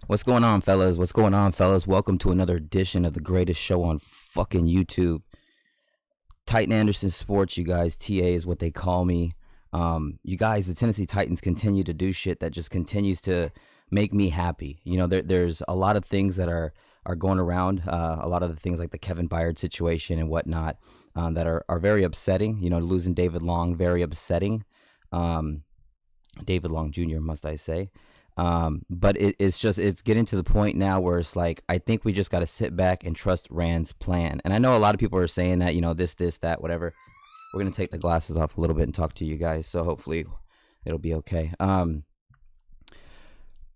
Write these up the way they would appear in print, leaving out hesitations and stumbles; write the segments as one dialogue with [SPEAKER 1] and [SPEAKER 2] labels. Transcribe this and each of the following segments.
[SPEAKER 1] What's going on, fellas? What's going on, fellas? Welcome to another edition of the greatest show on fucking YouTube. Titan Anderson Sports, you guys. TA is what they call me. You guys, the Tennessee Titans continue to do shit that just continues to make me happy. You know, there's a lot of things that are going around. A lot of the things like the Kevin Byard situation and whatnot that are very upsetting. You know, losing David Long, very upsetting. David Long Jr., must I say. But it's getting to the point now where it's like, I think we just got to sit back and trust Rand's plan. And I know a lot of people are saying that, you know, this, that, whatever. We're going to take the glasses off a little bit and talk to you guys. So hopefully it'll be okay.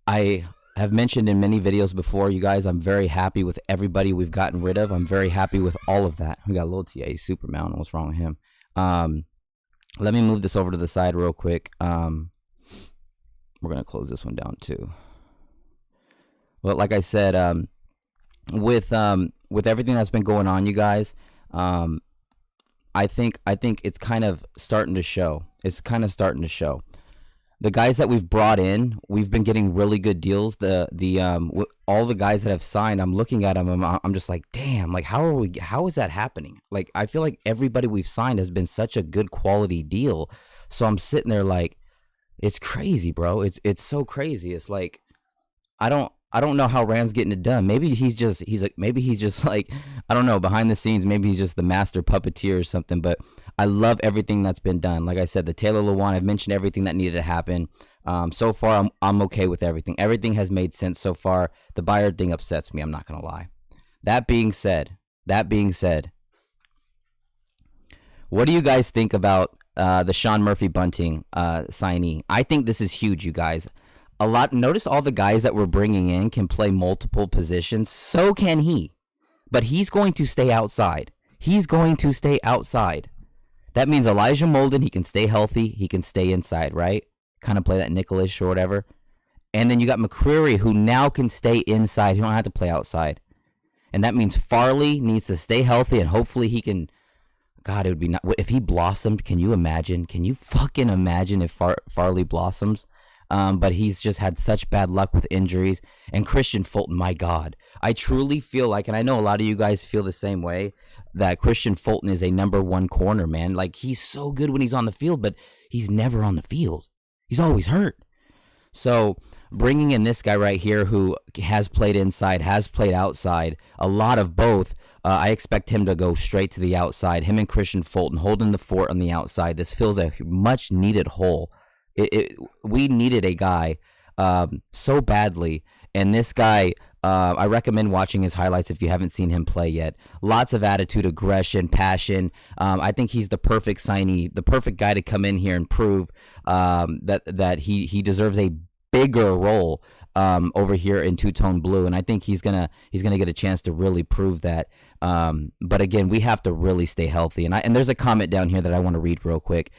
[SPEAKER 1] I have mentioned in many videos before, you guys, I'm very happy with everybody we've gotten rid of. I'm very happy with all of that. We got a little TA Superman. What's wrong with him? Let me move this over to the side real quick. We're going to close this one down too. Well, like I said, with everything that's been going on, you guys, I think it's kind of starting to show. It's kind of starting to show. The guys that we've brought in, we've been getting really good deals. All the guys that have signed, I'm looking at them, I'm just like, damn, like how is that happening? Like, I feel like everybody we've signed has been such a good quality deal. So I'm sitting there like, it's crazy, bro. It's so crazy. It's like, I don't know how Rand's getting it done. Maybe he's just like, I don't know, behind the scenes, maybe he's just the master puppeteer or something. But I love everything that's been done. Like I said, the Taylor Lewan, I've mentioned everything that needed to happen. So far, I'm okay with everything. Everything has made sense so far. The Byard thing upsets me. I'm not gonna lie. That being said, what do you guys think about the SEAN Murphy-Bunting signee? I think this is huge, you guys. Notice all the guys that we're bringing in can play multiple positions. So can he. But he's going to stay outside. He's going to stay outside. That means Elijah Molden, he can stay healthy. He can stay inside, right? Kind of play that nickel-ish or whatever. And then you got McCreary, who now can stay inside. He don't have to play outside. And that means Farley needs to stay healthy, and hopefully he can... God, it would be not, if he blossomed. Can you imagine? Can you fucking imagine if Farley blossoms? But he's just had such bad luck with injuries. And Kristian Fulton, my God, I truly feel like, and I know a lot of you guys feel the same way, that Kristian Fulton is a #1 corner, man. Like, he's so good when he's on the field, but he's never on the field. He's always hurt. So bringing in this guy right here who has played inside, has played outside, a lot of both. I expect him to go straight to the outside. Him and Kristian Fulton holding the fort on the outside. This fills a much needed hole. We needed a guy so badly. And this guy, I recommend watching his highlights if you haven't seen him play yet. Lots of attitude, aggression, passion. I think he's the perfect signee, the perfect guy to come in here and prove that he deserves a bigger role over here in two-tone blue, and I think he's gonna get a chance to really prove that. But again, we have to really stay healthy. And there's a comment down here that I want to read real quick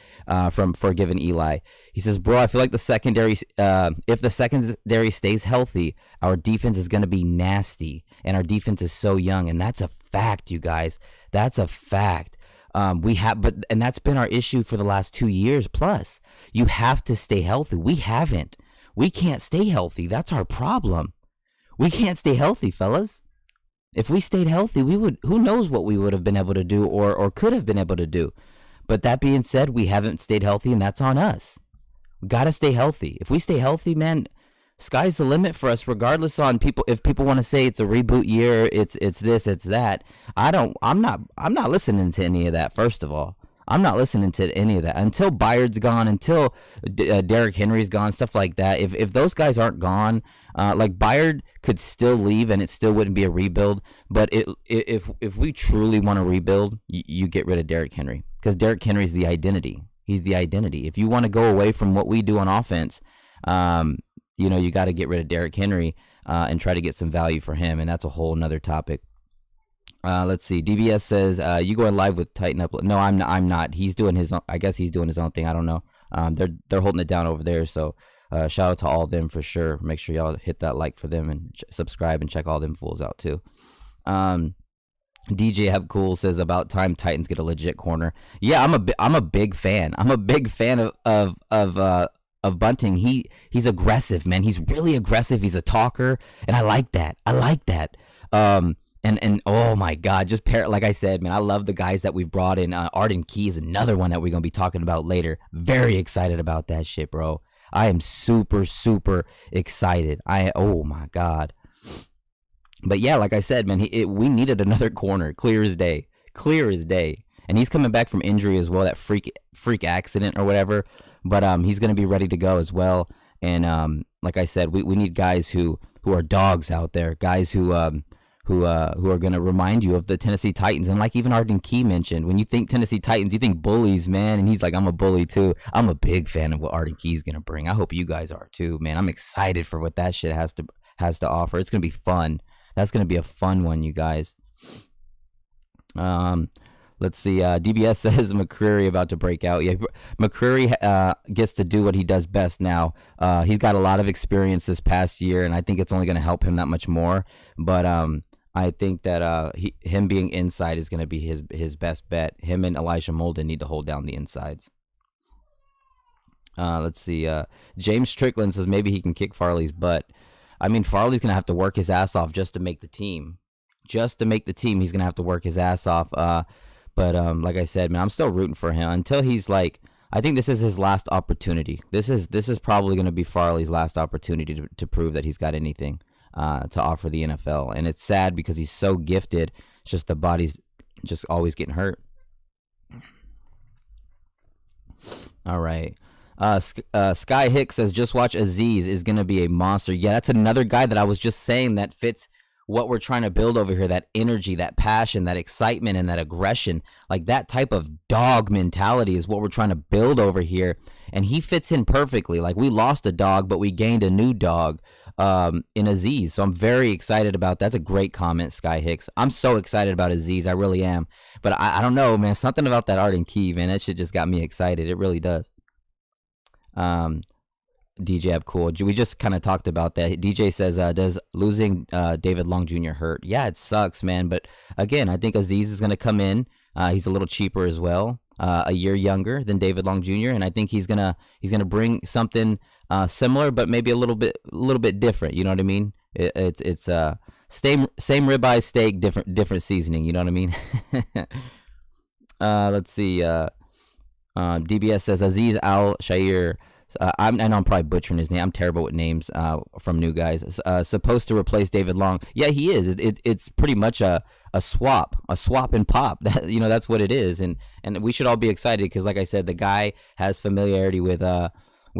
[SPEAKER 1] from Forgiven Eli. He says, "Bro, I feel like the secondary, if the secondary stays healthy, our defense is gonna be nasty, and our defense is so young, and that's a fact, you guys. That's a fact." And that's been our issue for the last 2 years plus. You have to stay healthy. We haven't. We can't stay healthy. That's our problem. We can't stay healthy, fellas. If we stayed healthy, we would. Who knows what we would have been able to do or could have been able to do. But that being said, we haven't stayed healthy, and that's on us. We got to stay healthy. If we stay healthy, man, sky's the limit for us, regardless on people. If people want to say it's a reboot year, it's this, it's that. I'm not listening to any of that, first of all. I'm not listening to any of that until Byard's gone, until Derrick Henry's gone, stuff like that. If those guys aren't gone, like Byard could still leave and it still wouldn't be a rebuild. But if we truly want to rebuild, you get rid of Derrick Henry, because Derrick Henry's the identity. He's the identity. If you want to go away from what we do on offense, you got to get rid of Derrick Henry and try to get some value for him, and that's a whole nother topic. Let's see. DBS says, "You going live with Titan Upload?" No, I'm not. He's doing his own. I guess he's doing his own thing. I don't know. They're holding it down over there. So shout out to all of them for sure. Make sure y'all hit that like for them and subscribe and check all them fools out too. DJ Hep Cool says, "About time Titans get a legit corner." Yeah, I'm a big fan. I'm a big fan of of Bunting, he's aggressive, man. He's really aggressive. He's a talker, and I like that. And oh my God, just like I said, man, I love the guys that we've brought in. Arden Key is another one that we're gonna be talking about later. Very excited about that shit, bro. I am super, super excited. Oh my God. But yeah, like I said, man, we needed another corner, clear as day. And he's coming back from injury as well, that freak accident or whatever. But he's gonna be ready to go as well. And like I said, we need guys who are dogs out there, guys who are going to remind you of the Tennessee Titans. And like even Arden Key mentioned, when you think Tennessee Titans, you think bullies, man. And he's like, I'm a bully too. I'm a big fan of what Arden Key's going to bring. I hope you guys are too, man. I'm excited for what that shit has to offer. It's going to be fun. That's going to be a fun one, you guys. Let's see. DBS says McCreary about to break out. Yeah, McCreary gets to do what he does best now. He's got a lot of experience this past year, and I think it's only going to help him that much more. But I think that him being inside is going to be his best bet. Him and Elijah Molden need to hold down the insides. Let's see. James Strickland says maybe he can kick Farley's butt. I mean, Farley's going to have to work his ass off just to make the team. He's going to have to work his ass off. But like I said, man, I'm still rooting for him until he's like, I think this is his last opportunity. This is probably going to be Farley's last opportunity to prove that he's got anything to offer the NFL. And it's sad because he's so gifted. It's just the body's just always getting hurt. All right. Sky Hicks says, just watch Aziz is going to be a monster. Yeah, that's another guy that I was just saying that fits what we're trying to build over here, that energy, that passion, that excitement, and that aggression. Like that type of dog mentality is what we're trying to build over here. And he fits in perfectly. Like we lost a dog, but we gained a new dog in Aziz. So I'm very excited about that. That's a great comment, Sky Hicks. I'm so excited about Aziz. I really am. But I don't know, man. Something about that Arden Key, man. That shit just got me excited. It really does. DJ Abcool. We just kind of talked about that. DJ says, does losing David Long Jr. hurt? Yeah, it sucks, man. But again, I think Aziz is going to come in. He's a little cheaper as well, a year younger than David Long Jr. And I think he's gonna bring something similar, but maybe a little bit different. You know what I mean? It's same ribeye steak, different seasoning. You know what I mean? Let's see. DBS says Aziz Al Shair. I know I'm probably butchering his name. I'm terrible with names from new guys. Supposed to replace David Long. Yeah, he is. It's pretty much a swap and pop. That's what it is. And we should all be excited because, like I said, the guy has familiarity with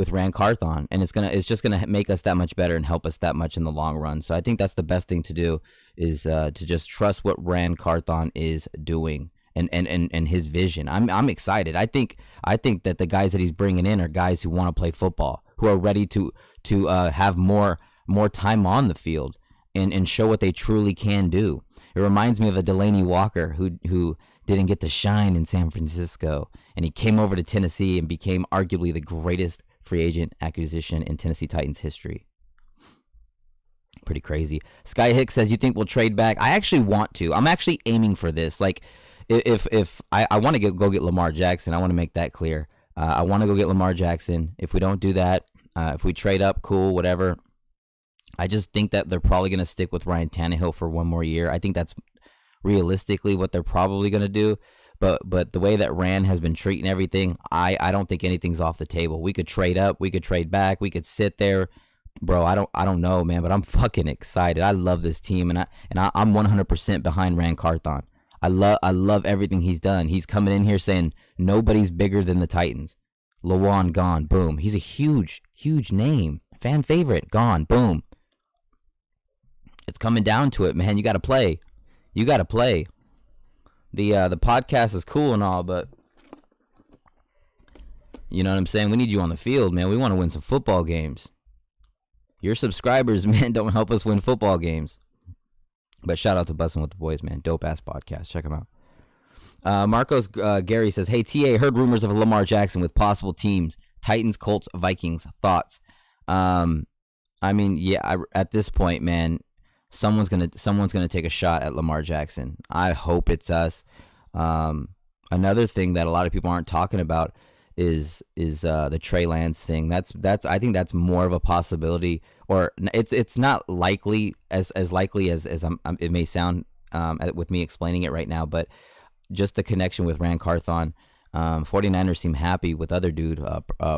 [SPEAKER 1] Ran Carthon, and it's just gonna make us that much better and help us that much in the long run. So I think that's the best thing to do is to just trust what Ran Carthon is doing. And his vision. I'm excited. I think that the guys that he's bringing in are guys who want to play football, who are ready to have more time on the field and show what they truly can do. It reminds me of a Delaney Walker who didn't get to shine in San Francisco, and he came over to Tennessee and became arguably the greatest free agent acquisition in Tennessee Titans history. Pretty crazy. Sky Hicks says, you think we'll trade back? I actually want to. I'm actually aiming for this. Like, if I want to go get Lamar Jackson, I want to make that clear. I want to go get Lamar Jackson. If we don't do that, if we trade up, cool, whatever. I just think that they're probably going to stick with Ryan Tannehill for one more year. I think that's realistically what they're probably going to do. But the way that Rand has been treating everything, I don't think anything's off the table. We could trade up, we could trade back, we could sit there. Bro, I don't know, man, but I'm fucking excited. I love this team, and I'm 100% behind Ran Carthon. I love everything he's done. He's coming in here saying nobody's bigger than the Titans. Lawan gone, boom. He's a huge name, fan favorite, gone, boom. It's coming down to it, man. You got to play. The podcast is cool and all, but you know what I'm saying? We need you on the field, man. We want to win some football games. Your subscribers, man, don't help us win football games. But shout out to Bussin' with the Boys, man. Dope ass podcast. Check them out. Marcos Gary says, hey, TA, heard rumors of Lamar Jackson with possible teams. Titans, Colts, Vikings. Thoughts? I mean, yeah, at this point, man, someone's gonna take a shot at Lamar Jackson. I hope it's us. Another thing that a lot of people aren't talking about is the Trey Lance thing. That's I think that's more of a possibility, or it's not likely as likely as it may sound with me explaining it right now, but just the connection with Ran Carthon. 49ers seem happy with other dude,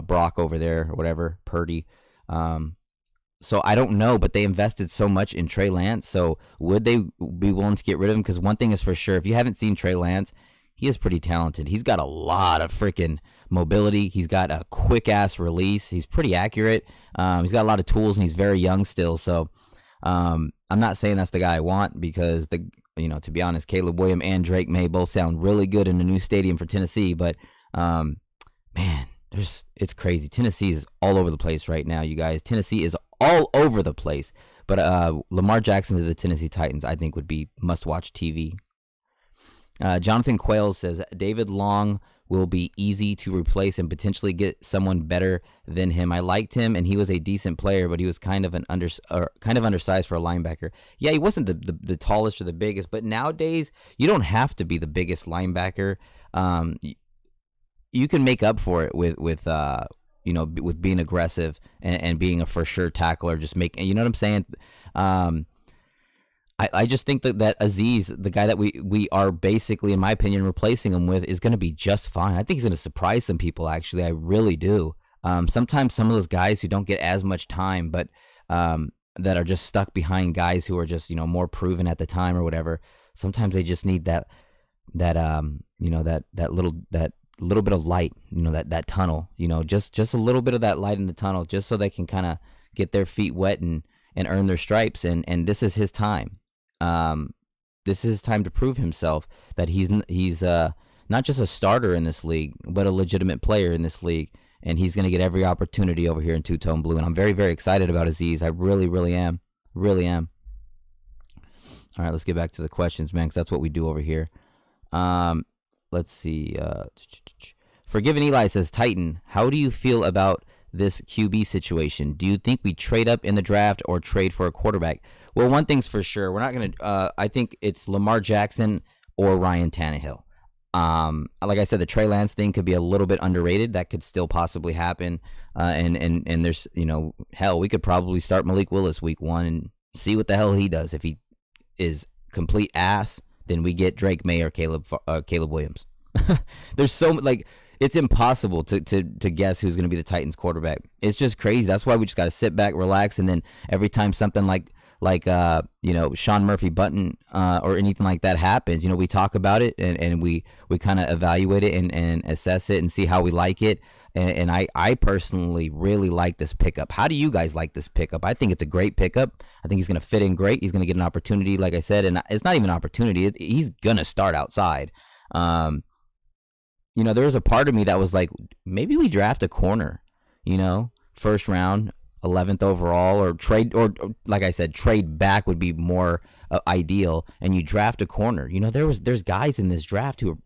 [SPEAKER 1] Brock over there or whatever, Purdy. So I don't know, but they invested so much in Trey Lance. So would they be willing to get rid of him? Because one thing is for sure, if you haven't seen Trey Lance, he is pretty talented. He's got a lot of freaking mobility. He's got a quick ass release. He's pretty accurate. He's got a lot of tools, and he's very young still. So I'm not saying that's the guy I want, because to be honest, Caleb Williams and Drake May both sound really good in a new stadium for Tennessee. But man, it's crazy. Tennessee is all over the place right now, you guys. Tennessee is all over the place. But Lamar Jackson to the Tennessee Titans, I think, would be must-watch TV. Jonathan Quayle says David Long will be easy to replace and potentially get someone better than him. I liked him, and he was a decent player, but he was kind of undersized for a linebacker. Yeah, he wasn't the tallest or the biggest, but nowadays you don't have to be the biggest linebacker. You can make up for it with being aggressive and being a for sure tackler. Just you know what I'm saying? I just think that Aziz, the guy that we are basically, in my opinion, replacing him with, is going to be just fine. I think he's going to surprise some people, actually. I really do. Sometimes some of those guys who don't get as much time, but that are just stuck behind guys who are just, more proven at the time or whatever, sometimes they just need that little bit of light, that tunnel, just a little bit of that light in the tunnel, just so they can kind of get their feet wet and earn their stripes. And this is his time. This is his time to prove himself that he's not just a starter in this league, but a legitimate player in this league. And he's going to get every opportunity over here in two-tone blue. And I'm very, very excited about Aziz. I really, really am. Really am. All right, let's get back to the questions, man, because that's what we do over here. Let's see. Forgiven Eli says, Titan, how do you feel about this QB situation? Do you think we trade up in the draft or trade for a quarterback? Well, one thing's for sure. We're not going to I think it's Lamar Jackson or Ryan Tannehill. Like I said, the Trey Lance thing could be a little bit underrated. That could still possibly happen. And there's, hell, we could probably start Malik Willis week 1 and see what the hell he does. If he is complete ass, then we get Drake May or Caleb Williams. There's it's impossible to guess who's going to be the Titans quarterback. It's just crazy. That's why we just got to sit back, relax, and then every time something like Sean Murphy-Bunting or anything like that happens, we talk about it and we kind of evaluate it and assess it and see how we like it. And I personally really like this pickup. How do you guys like this pickup? I think it's a great pickup. I think he's going to fit in great. He's going to get an opportunity, like I said, and it's not even an opportunity. He's going to start outside. There was a part of me that was like, maybe we draft a corner, first round, 11th overall, or trade, or like I said, trade back would be more ideal, and you draft a corner. There's guys in this draft who are,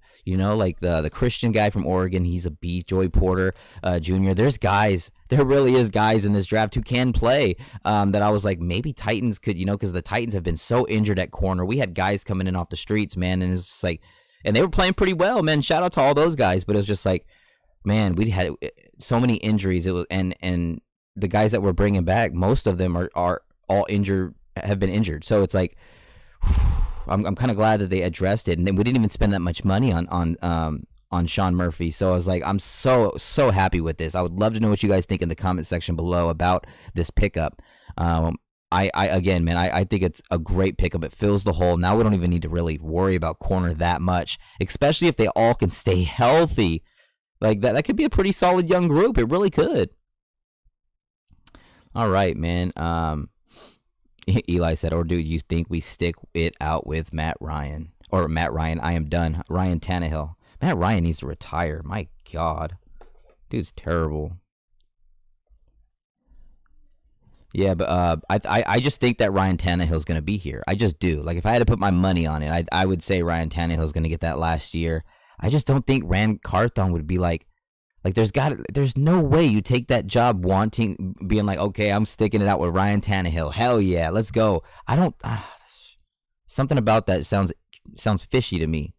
[SPEAKER 1] like the Christian guy from Oregon, he's a beast, Joey Porter Jr. There really is guys in this draft who can play that I was like, maybe Titans could, because the Titans have been so injured at corner. We had guys coming in off the streets, man, and it's just like, and they were playing pretty well, man. Shout out to all those guys, but it was just like, man, we had so many injuries. It was, and the guys that we're bringing back, most of them are all injured, have been injured. So it's like, I'm kind of glad that they addressed it, and then we didn't even spend that much money on Sean Murphy. So I was like, I'm so happy with this. I would love to know what you guys think in the comment section below about this pickup. Again, man, I think it's a great pickup. It fills the hole. Now we don't even need to really worry about corner that much, especially if they all can stay healthy. Like that could be a pretty solid young group. It really could. All right, man. Eli said, or do you think we stick it out with Matt Ryan? Or Matt Ryan, I am done. Ryan Tannehill. Matt Ryan needs to retire. My God. Dude's terrible. Yeah, but I just think that Ryan Tannehill's going to be here. I just do. Like, if I had to put my money on it, I would say Ryan Tannehill's going to get that last year. I just don't think Ran Carthon would be like there's no way you take that job being like, okay, I'm sticking it out with Ryan Tannehill. Hell yeah, let's go. I don't, something about that sounds fishy to me.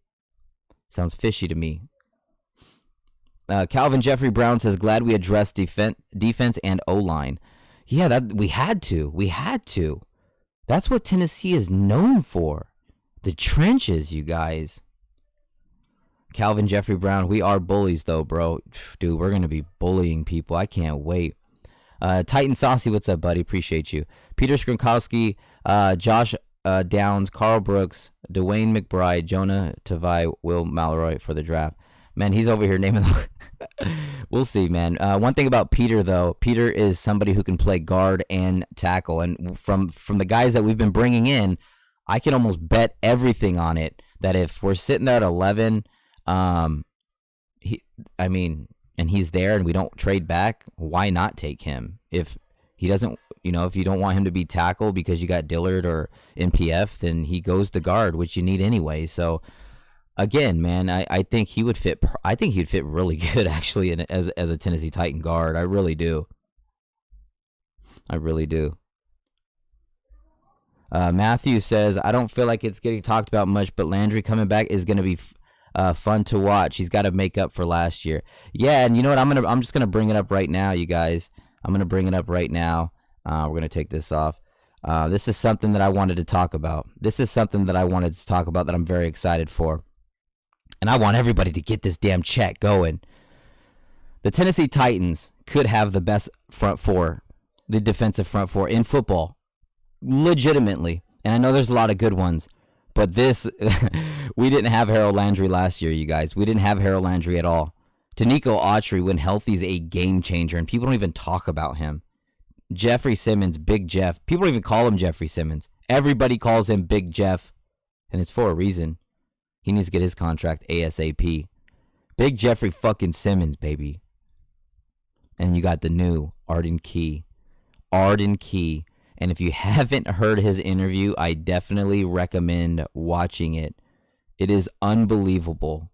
[SPEAKER 1] Sounds fishy to me. Calvin Jeffrey Brown says, glad we addressed defense and O-line. Yeah, that we had to. We had to. That's what Tennessee is known for. The trenches, you guys. Calvin Jeffrey Brown, we are bullies, though, bro. Dude, we're going to be bullying people. I can't wait. Titan Saucy, what's up, buddy? Appreciate you. Peter Skrinkowski, Josh Downs, Carl Brooks, Dwayne McBride, Jonah Tavai, Will Malroy for the draft. Man, he's over here naming them. We'll see, man. One thing about Peter, though, Peter is somebody who can play guard and tackle. And from the guys that we've been bringing in, I can almost bet everything on it that if we're sitting there at 11, and he's there and we don't trade back, why not take him? If he doesn't, if you don't want him to be tackle because you got Dillard or NPF, then he goes to guard, which you need anyway. So, again, man, I think he would fit. I think he'd fit really good, actually, as a Tennessee Titan guard. I really do. I really do. Matthew says, I don't feel like it's getting talked about much, but Landry coming back is going to be fun to watch. He's got to make up for last year. Yeah, and you know what? I'm just gonna bring it up right now, you guys. I'm gonna bring it up right now. We're gonna take this off. This is something that I wanted to talk about. That I'm very excited for. And I want everybody to get this damn check going. The Tennessee Titans could have the best front four, the defensive front four in football. Legitimately. And I know there's a lot of good ones. But this, we didn't have Harold Landry last year, you guys. We didn't have Harold Landry at all. Danico Autry, when healthy, is a game changer, and people don't even talk about him. Jeffrey Simmons, Big Jeff. People don't even call him Jeffrey Simmons. Everybody calls him Big Jeff, and it's for a reason. He needs to get his contract ASAP. Big Jeffrey fucking Simmons, baby. And you got the new Arden Key. And if you haven't heard his interview, I definitely recommend watching it. It is unbelievable.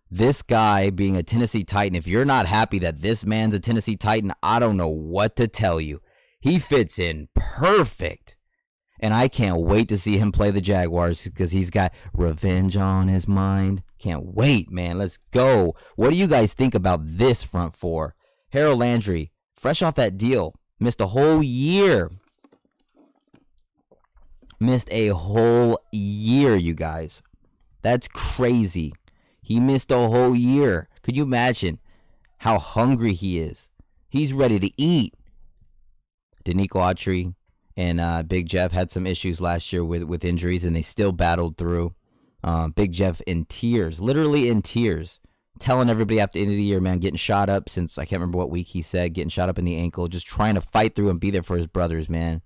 [SPEAKER 1] This guy being a Tennessee Titan, if you're not happy that this man's a Tennessee Titan, I don't know what to tell you. He fits in perfect. And I can't wait to see him play the Jaguars because he's got revenge on his mind. Can't wait, man. Let's go. What do you guys think about this front four? Harold Landry, fresh off that deal, missed a whole year. Missed a whole year, you guys. That's crazy. He missed a whole year. Could you imagine how hungry he is? He's ready to eat. Danico Autry and Big Jeff had some issues last year with injuries, and they still battled through. Big Jeff in tears, literally in tears, telling everybody after the end of the year, man, getting shot up since, I can't remember what week he said, getting shot up in the ankle, just trying to fight through and be there for his brothers, man.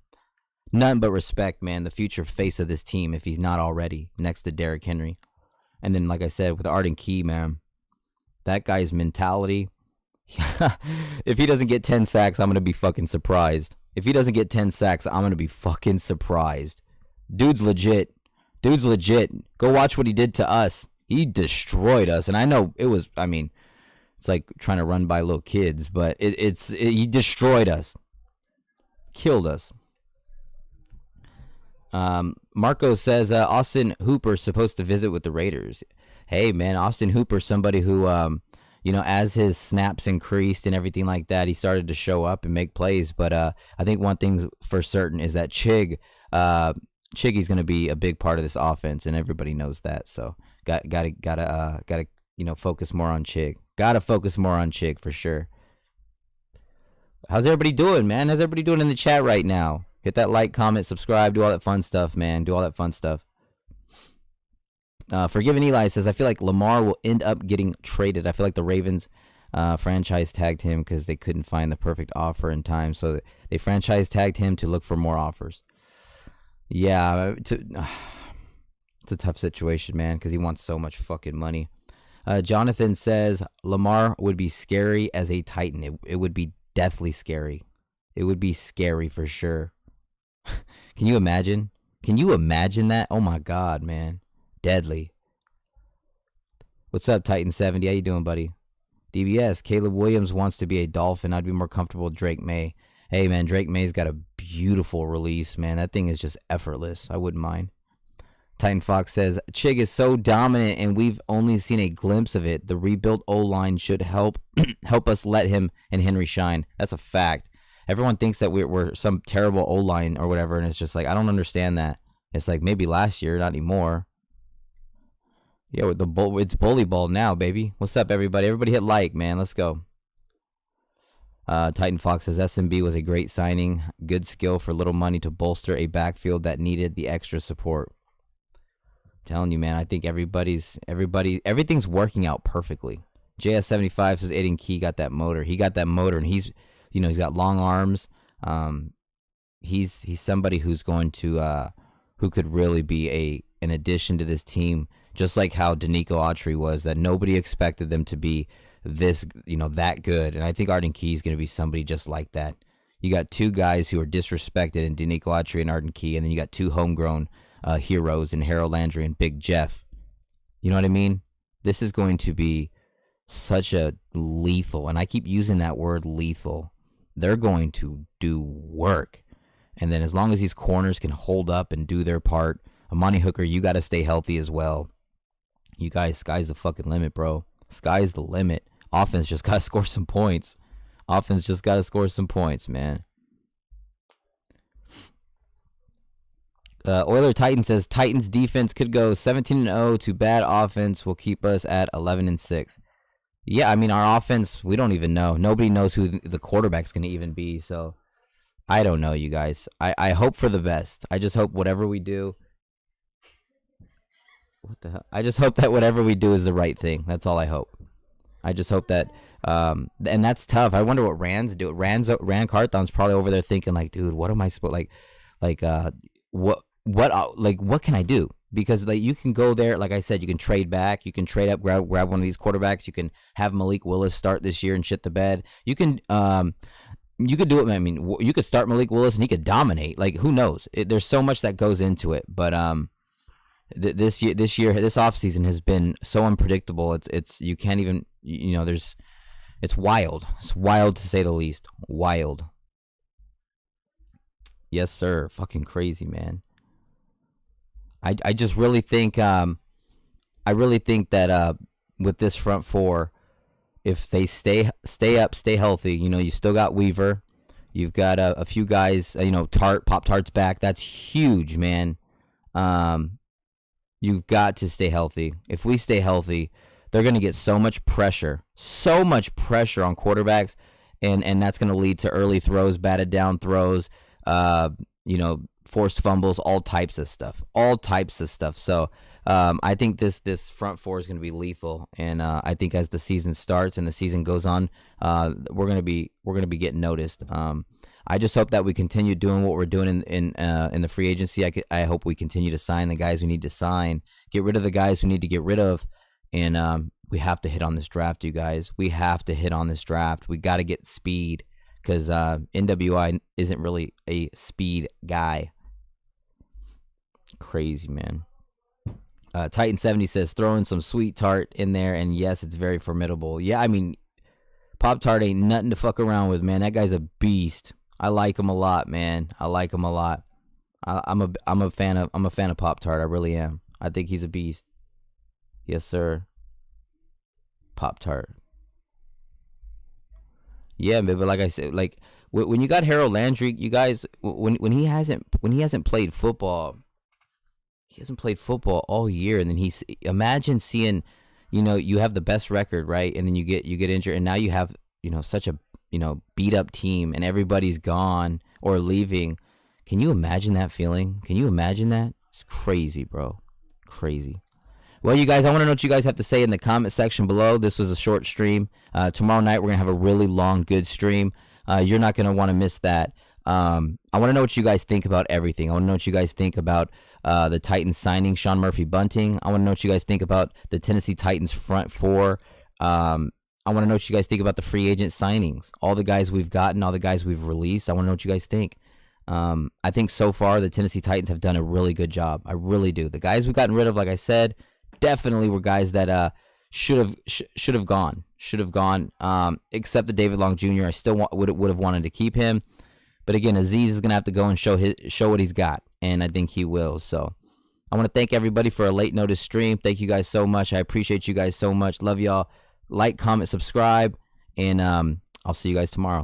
[SPEAKER 1] Nothing but respect, man. The future face of this team, if he's not already, next to Derrick Henry. And then, like I said, with Arden Key, man, that guy's mentality. If he doesn't get 10 sacks, I'm going to be fucking surprised. If he doesn't get 10 sacks, I'm going to be fucking surprised. Dude's legit. Go watch what he did to us. He destroyed us. And I know it was, it's like trying to run by little kids, but he destroyed us. Killed us. Marco says Austin Hooper's supposed to visit with the Raiders. Hey, man, Austin Hooper's somebody who, as his snaps increased and everything like that, he started to show up and make plays. But I think one thing for certain is that Chiggy's going to be a big part of this offense, and everybody knows that. So gotta focus more on Chig. Gotta focus more on Chig for sure. How's everybody doing, man? How's everybody doing in the chat right now? Hit that like, comment, subscribe, do all that fun stuff, man. Do all that fun stuff. Forgiven Eli says, I feel like Lamar will end up getting traded. I feel like the Ravens franchise tagged him because they couldn't find the perfect offer in time. So they franchise tagged him to look for more offers. Yeah, it's a tough situation, man, because he wants so much fucking money. Jonathan says, Lamar would be scary as a Titan. It would be deathly scary. It would be scary for sure. Can you imagine? Can you imagine that? Oh my God, man. Deadly. What's up, Titan 70? How you doing, buddy? DBS, Caleb Williams wants to be a Dolphin. I'd be more comfortable with Drake May. Hey, man, Drake May's got a beautiful release, man. That thing is just effortless. I wouldn't mind. Titan Fox says, Chig is so dominant and we've only seen a glimpse of it. The rebuilt O-line should help us let him and Henry shine. That's a fact. Everyone thinks that we're some terrible O-line or whatever, and it's just like, I don't understand that. It's like maybe last year, not anymore. Yeah, with it's bully ball now, baby. What's up, everybody? Everybody hit like, man. Let's go. Titan Fox says SMB was a great signing. Good skill for little money to bolster a backfield that needed the extra support. I'm telling you, man, I think everything's working out perfectly. JS75 says Aiden Key got that motor. He got that motor, and he's got long arms. He's somebody who's going to who could really be an addition to this team, just like how Danico Autry was, that nobody expected them to be this, that good. And I think Arden Key is going to be somebody just like that. You got two guys who are disrespected in Danico Autry and Arden Key, and then you got two homegrown heroes in Harold Landry and Big Jeff. You know what I mean? This is going to be such a lethal, and I keep using that word lethal. They're going to do work. And then as long as these corners can hold up and do their part, Amani Hooker, you got to stay healthy as well. You guys, sky's the fucking limit, bro. Sky's the limit. Offense just got to score some points. Offense just got to score some points, man. Oiler Titan says Titans defense could go 17-0 to bad offense will keep us at 11-6. Yeah, I mean, our offense, we don't even know. Nobody knows who the quarterback's going to even be. So I don't know, you guys. I hope for the best. I just hope whatever we do. What the hell? I just hope that whatever we do is the right thing. That's all I hope. I just hope that, and that's tough. I wonder what Rand's do. Rand Carthon's probably over there thinking like, dude, what am I supposed what can I do? Because like you can go there, like I said, you can trade back, you can trade up, grab one of these quarterbacks. You can have Malik Willis start this year and shit the bed. You can do it. I mean, you could start Malik Willis and he could dominate. Like who knows? There's so much that goes into it, but this offseason has been so unpredictable. It's you can't even, it's wild. It's wild to say the least. Wild. Yes, sir. Fucking crazy, man. I just really think that with this front four, if they stay up, stay healthy, you still got Weaver, you've got a few guys, Pop Tart's back. That's huge, man. You've got to stay healthy. If we stay healthy, they're going to get so much pressure on quarterbacks, and that's going to lead to early throws, batted down throws, forced fumbles, all types of stuff. So I think this front four is going to be lethal, and I think as the season starts and the season goes on, we're going to be getting noticed. I just hope that we continue doing what we're doing in the free agency. I hope we continue to sign the guys we need to sign, get rid of the guys we need to get rid of, and we have to hit on this draft, you guys. We have to hit on this draft. We got to get speed, because NWI isn't really a speed guy. Crazy, man. Titan 70 says throwing some sweet tart in there, and yes, it's very formidable. Yeah, I mean, Pop Tart ain't nothing to fuck around with, man. That guy's a beast. I like him a lot, man. I like him a lot. I'm a fan of Pop Tart. I really am. I think he's a beast. Yes, sir. Pop Tart. Yeah, but like I said, like when you got Harold Landry, you guys, when he hasn't played football. He hasn't played football all year, and then imagine seeing, you have the best record, right? And then you get injured, and now you have, such a, beat up team, and everybody's gone or leaving. Can you imagine that feeling? Can you imagine that? It's crazy, bro. Crazy. Well, you guys, I want to know what you guys have to say in the comment section below. This was a short stream. Tomorrow night, we're going to have a really long, good stream. You're not going to want to miss that. I want to know what you guys think about everything. I want to know what you guys think about the Titans signing Sean Murphy-Bunting. I want to know what you guys think about the Tennessee Titans front four. I want to know what you guys think about the free agent signings. All the guys we've gotten, all the guys we've released. I want to know what you guys think. I think so far the Tennessee Titans have done a really good job. I really do. The guys we've gotten rid of, like I said, definitely were guys that should have gone. Except the David Long Jr. I still would have wanted to keep him. But again, Aziz is gonna have to go and show what he's got, and I think he will. So I want to thank everybody for a late notice stream. Thank you guys so much. I appreciate you guys so much. Love y'all. Like, comment, subscribe, and I'll see you guys tomorrow.